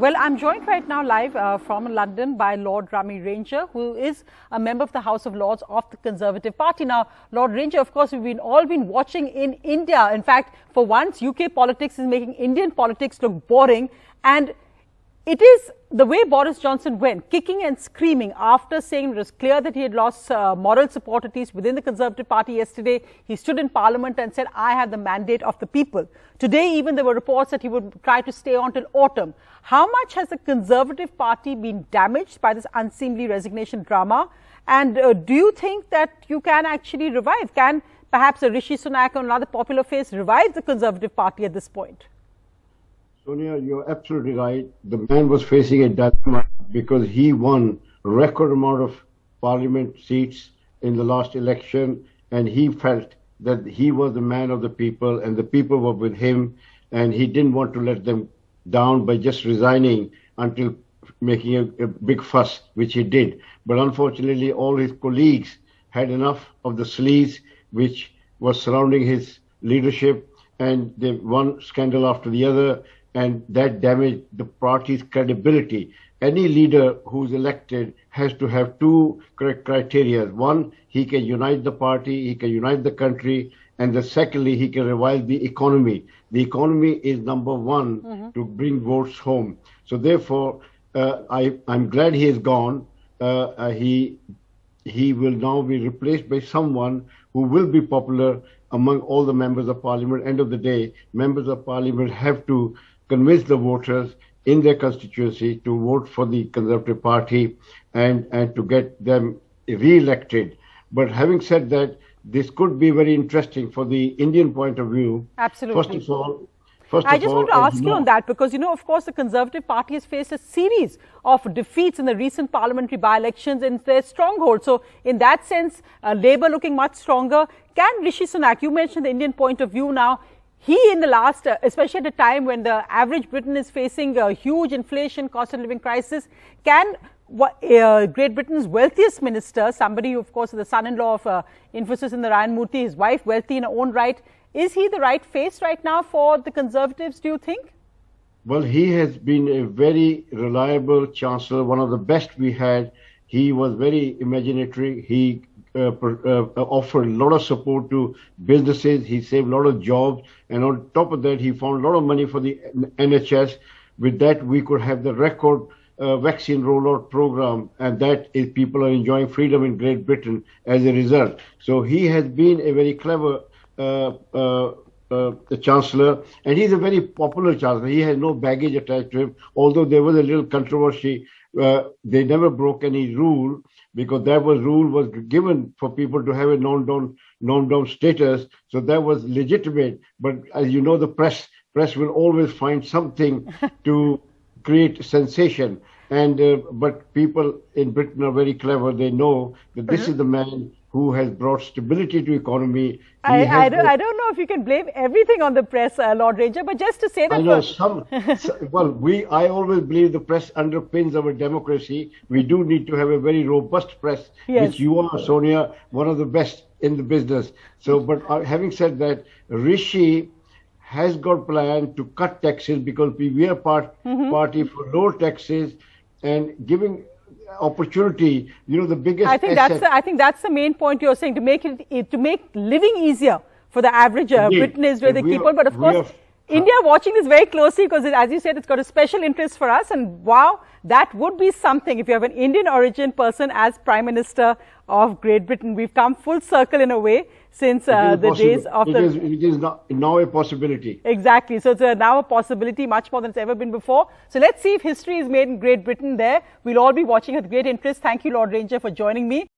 Well, I'm joined right now live from London by Lord Rami Ranger, who is a member of the House of Lords of the Conservative Party. Now, Lord Ranger, of course, we've all been watching in India. In fact, for once, UK politics is making Indian politics look boring. And it is the way Boris Johnson went, kicking and screaming after saying it was clear that he had lost moral support, at least within the Conservative Party yesterday. He stood in Parliament and said, I have the mandate of the people. Today, even there were reports that he would try to stay on till autumn. How much has the Conservative Party been damaged by this unseemly resignation drama? And do you think that you can actually revive? Can perhaps a Rishi Sunak or another popular face revive the Conservative Party at this point? Sonia, you're absolutely right. The man was facing a dilemma because he won a record amount of parliament seats in the last election, and he felt that he was the man of the people and the people were with him, and he didn't want to let them down by just resigning until making a big fuss, which he did. But unfortunately, all his colleagues had enough of the sleaze which was surrounding his leadership, and they one scandal after the other, and that damaged the party's credibility. Any leader who's elected has to have two correct criteria. One, he can unite the party, he can unite the country, and secondly, he can revive the economy. The economy is number one to bring votes home. So therefore, I'm glad he is gone. He will now be replaced by someone who will be popular among all the members of parliament. End of the day, members of parliament have to convince the voters in their constituency to vote for the Conservative Party and to get them re-elected. But having said that, this could be very interesting for the Indian point of view. Absolutely. First I of just all, want to ask you on that because, of course, the Conservative Party has faced a series of defeats in the recent parliamentary by-elections in their stronghold. So, in that sense, Labour looking much stronger. Can Rishi Sunak, you mentioned the Indian point of view now, he in the last, especially at a time when the average Britain is facing a huge inflation, cost of living crisis, can Great Britain's wealthiest minister, somebody who of course is the son-in-law of Infosys in Narayan Murthy, his wife wealthy in her own right, is he the right face right now for the Conservatives, do you think? Well, he has been a very reliable chancellor, one of the best we had. He was very imaginatory. He offered a lot of support to businesses. He saved a lot of jobs. And on top of that, he found a lot of money for the NHS. With that, we could have the record vaccine rollout program. And that is, people are enjoying freedom in Great Britain as a result. So he has been a very clever chancellor, and he's a very popular chancellor. He has no baggage attached to him, although there was a little controversy. They never broke any rule because that rule was given for people to have a non-dom status, so that was legitimate. But as you know, the press will always find something to create sensation. And but people in Britain are very clever. They know that this is the man who has brought stability to economy. I don't know if you can blame everything on the press, Lord Ranger, but just to say that... I know I always believe the press underpins our democracy. We do need to have a very robust press, which you are, Sonia, one of the best in the business. So, but having said that, Rishi has got plan to cut taxes because we are party for low taxes and giving opportunity, the biggest I think that's the main point you're saying, to make living easier for the average Britain is where they keep on. But of course, India watching this very closely because, as you said, it's got a special interest for us. And wow, that would be something if you have an Indian origin person as Prime Minister of Great Britain. We've come full circle in a way since the days of it is now a possibility. Exactly. So it's now a possibility, much more than it's ever been before. So let's see if history is made in Great Britain there. We'll all be watching with great interest. Thank you, Lord Ranger, for joining me.